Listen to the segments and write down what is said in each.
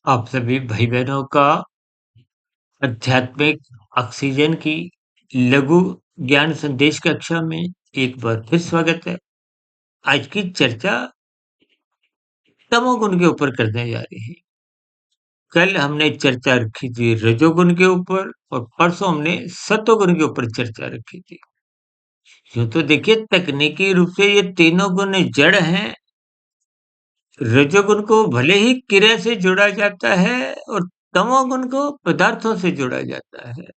आप सभी भाई बहनों का आध्यात्मिक ऑक्सीजन की लघु ज्ञान संदेश कक्षा में एक बार फिर स्वागत है। आज की चर्चा तमोगुण के यूपर करने जा रहे हैं। कल हमने चर्चा रखी थी रजोगुण के ऊपर और परसों हमने सतोगुण के ऊपर चर्चा रखी थी। यूँ तो देखिए तकनीकी रूप से ये तीनों गुण जड़ हैं। रजोगुण को भले ही क्रिया से जोड़ा जाता है और तमोगुण को पदार्थों से जोड़ा जाता है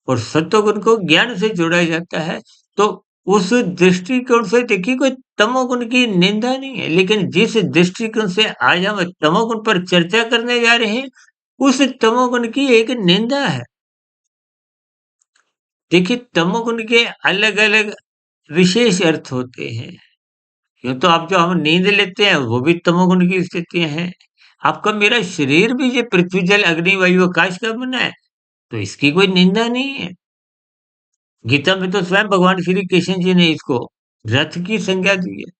और सत्वगुण को ज्ञान से जोड़ा जाता है। तो उस दृष्टिकोण से देखिए कोई तमोगुण की निंदा नहीं है, लेकिन जिस दृष्टिकोण से आज हम तमोगुण पर चर्चा करने जा रहे हैं, उस तमोगुण की एक निंदा है। देखिए तमोगुण के अलग-अलग विशेष अर्थ होते हैं। यूँ तो आप जो हम नींद लेते हैं, वो भी तमोगुण की स्थितियाँ हैं। आपका मेरा शरीर भी ये पृथ्वी, जल, अग्नि, वायु, आकाश का बना है, तो इसकी कोई निंदा नहीं है। गीता में तो स्वयं भगवान श्री कृष्ण जी ने इसको रथ की संज्ञा दी है।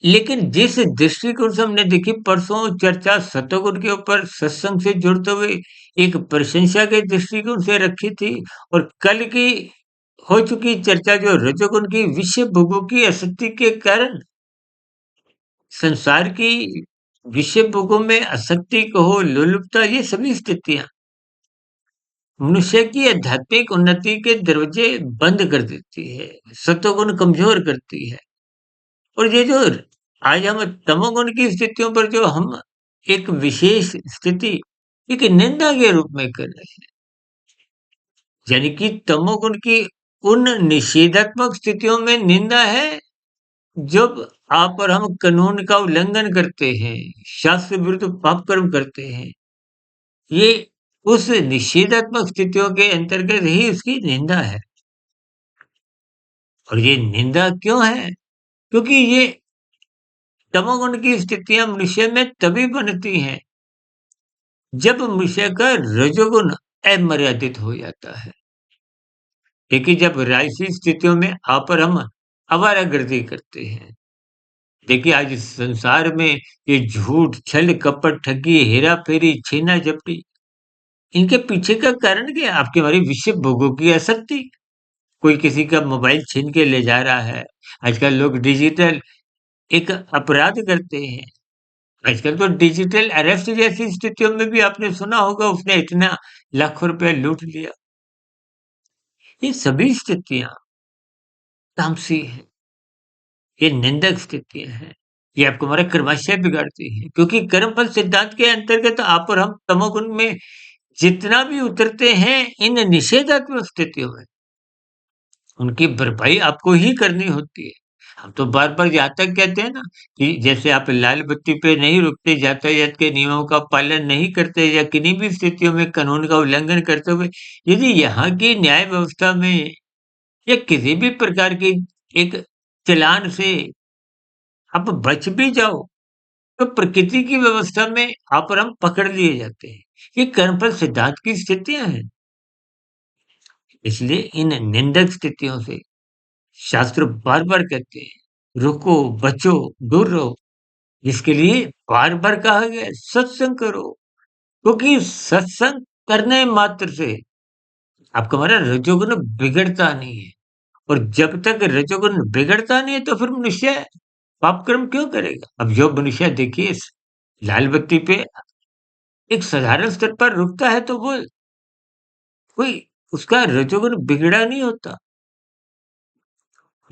लेकिन जिस दृष्टिकोण से हमने देखी परसों चर्चा सतोगुण के ऊपर सत्संग से जुड़ते हुए एक प्रशंसा के दृष्टिकोण से रखी थी, और कल की हो चुकी चर्चा जो रजोगुण की विषय भोगों की आसक्ति के कारण संसार की विषय भोगों में आसक्ति कहो, लोलुपता, ये सभी स्थितियां मनुष्य की आध्यात्मिक उन्नति के दरवाजे बंद कर देती है, सत्वगुण कमजोर करती है। और ये जो आज हम तमोगुण की स्थितियों पर जो हम एक विशेष स्थिति एक निंदा के रूप में कर रहे हैं, यानी कि तमोगुण की उन निषेधात्मक स्थितियों में निंदा है जब आप और हम कानून का उल्लंघन करते हैं, शास्त्र विरुद्ध पाप कर्म करते हैं। ये उस निषेधात्मक स्थितियों के अंतर्गत ही उसकी निंदा है। और ये निंदा क्यों है? क्योंकि ये तमोगुण की स्थितियां मनुष्य में तभी बनती हैं जब मनुष्य का रजोगुण अमर्यादित हो जाता है। देखिए जब राजसी स्थितियों में आप और हम आवारागर्दी करते हैं। देखिए आज इस संसार में ये झूठ, छल, कपट, ठगी, हेरा फेरी, छीना झपटी, इनके पीछे का कारण क्या है? आपकी हमारी विषय भोगों की आसक्ति। कोई किसी का मोबाइल छीन के ले जा रहा है। आजकल लोग डिजिटल एक अपराध करते हैं। आजकल तो डिजिटल अरेस्ट जैसी स्थितियों में भी आपने सुना होगा उसने इतना लाखों रुपया लूट लिया। ये सभी स्थितियाँ तामसी हैं, ये निंदक स्थितियाँ हैं। ये आपको हमारा कर्माशय बिगाड़ती हैं, क्योंकि कर्मफल सिद्धांत के अंतर्गत आप और हम तमोगुण में जितना भी उतरते हैं इन निषेधात्मक स्थितियों में, उनकी भरपाई आपको ही करनी होती है। हम तो बार-बार यहाँ तक कहते हैं ना कि जैसे आप लाल बत्ती पे नहीं रुकते, यातायात के नियमों का पालन नहीं करते या किन्हीं भी स्थितियों में कानून का उल्लंघन करते हुए यदि यहाँ की न्याय व्यवस्था में या किसी भी प्रकार की एक चालान से आप बच भी जाओ, तो प्रकृति की व्यवस्था में आप और हम पकड़ लिए जाते हैं। ये कर्मफल सिद्धांत की स्थितियाँ हैं। इसलिए इन निंदक स्थितियों से शास्त्र बार-बार कहते हैं, रुको, बचो, दूर रहो। इसके लिए बार-बार कहा गया है, सत्संग करो, क्योंकि सत्संग करने मात्र से आपका हमारा रजोगुण बिगड़ता नहीं है। और जब तक रजोगुण बिगड़ता नहीं है, तो फिर मनुष्य पाप कर्म क्यों करेगा? अब जो मनुष्य देखिए इस लाल बत्ती पे एक साधारण स्तर पर रुकता है, तो वो कोई उसका रजोगुण बिगड़ा नहीं होता।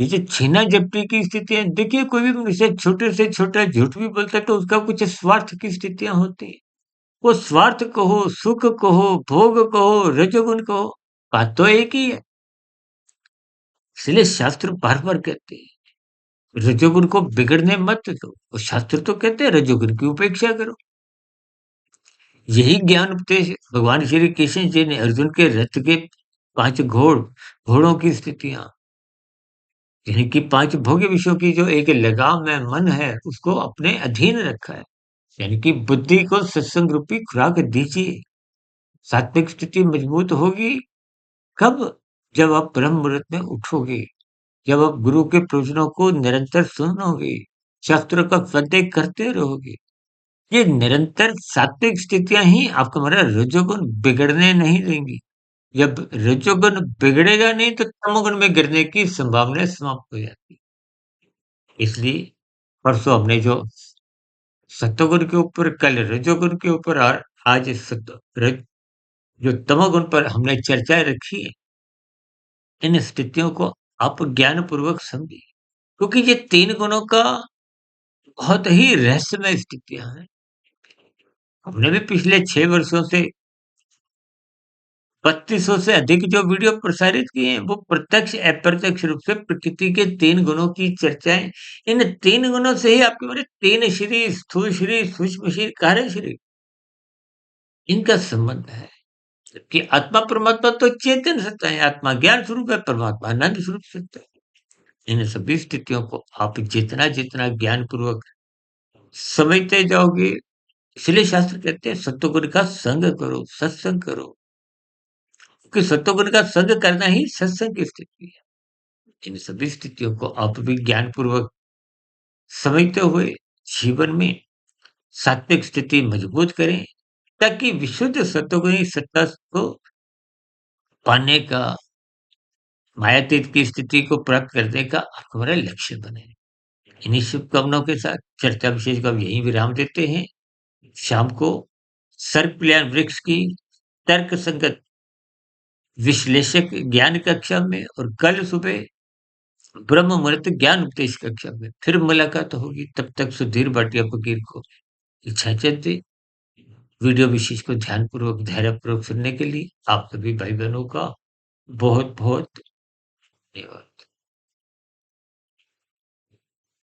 ये जो छीना-झपटी की स्थितियाँ देखिए, कोई भी मनुष्य छोटे से छोटा झूठ भी बोलता है तो उसका कुछ स्वार्थ की स्थितियाँ होती हैं। वो स्वार्थ कहो, सुख कहो, भोग कहो, रजोगुण कहो, बात तो एक ही है। इसलिए शास्त्र बार-बार कहते हैं, रजोगुण को बिगड़ने मत दो, और शास्त्र तो कहते हैं रजोगुण की उपेक्षा करो। यही ज्ञान उपदेश भगवान श्री कृष्ण जी ने अर्जुन के रथ के 5 घोड़ों की स्थितियाँ, यानी कि 5 भोग्य विषयों की जो एक लगाम है, मन है, उसको अपने अधीन रखा है। यानी कि बुद्धि को सत्संग रूपी खुराक दीजिए। सात्विक स्थिति मजबूत होगी कब? जब आप ब्रह्म मुहूर्त में उठोगे, जब आप गुरु के प्रवचनों को निरंतर सुनोगे, शास्त्रों का स्वाध्याय करते रहोगे। ये निरंतर सात्विक स्थितियां ही आपको हमारा रजोगुण बिगड़ने नहीं देंगी। जब रजोगुण बिगड़ेगा नहीं तो तमोगुण में गिरने की संभावना समाप्त हो जाती है। इसलिए परसों हमने जो सत्वगुण के ऊपर, कल रजोगुण के ऊपर और आज जो तमोगुण पर हमने चर्चा रखी है, इन स्थितियों को आप ज्ञान पूर्वक समझिए, क्योंकि ये तीन गुणों का बहुत ही रहस्यमय स्थितियां हैं। हमने भी पिछले 6 वर्षों से 3200 से अधिक जो वीडियो प्रसारित किए हैं, वो प्रत्यक्ष अप्रत्यक्ष रूप से प्रकृति के तीन गुणों की चर्चाएं, इन तीन गुणों से ही आपके मेरे तीन शरीर, स्थूल शरीर, सूक्ष्म शरीर, कार्य शरीर, इनका संबंध है। कि आत्मा परमात्मा तो चेतन सत्ता है, आत्मा ज्ञान स्वरूप है, परमात्मा आनंद स्वरूप सत्ता है। इन सभी स्थितियों को आप जितना जितना ज्ञान पूर्वक समझते जाओगे, इसलिए शास्त्र कहते हैं सत्वगुण का संग करो, सत्संग करो, क्योंकि सत्वगुण का संग करना ही सत्संग की स्थिति है। इन सभी स्थितियों को आप भी ज्ञान पूर्वक समझते हुए जीवन में सात्विक स्थिति मजबूत करें, ताकि विशुद्ध सत्वगुणी सत्ता को पाने का, मायातीत की स्थिति को प्राप्त करने का आपका हमारा लक्ष्य बने। इन्हीं शुभकामनाओं के साथ चर्चा विशेष को अब यहीं विराम देते हैं। शाम को सर्प कल्याण वृक्ष की तर्क संगत विश्लेषक ज्ञान कक्षा में और कल सुबह ब्रह्म मुहूर्त ज्ञान उपदेश कक्षा में फिर मुलाकात होगी। तब तक सुधीर भाटिया फकीर को इजाजत दें। वीडियो विशेष को ध्यानपूर्वक, धैर्यपूर्वक सुनने के लिए आप सभी भाई बहनों का बहुत बहुत धन्यवाद।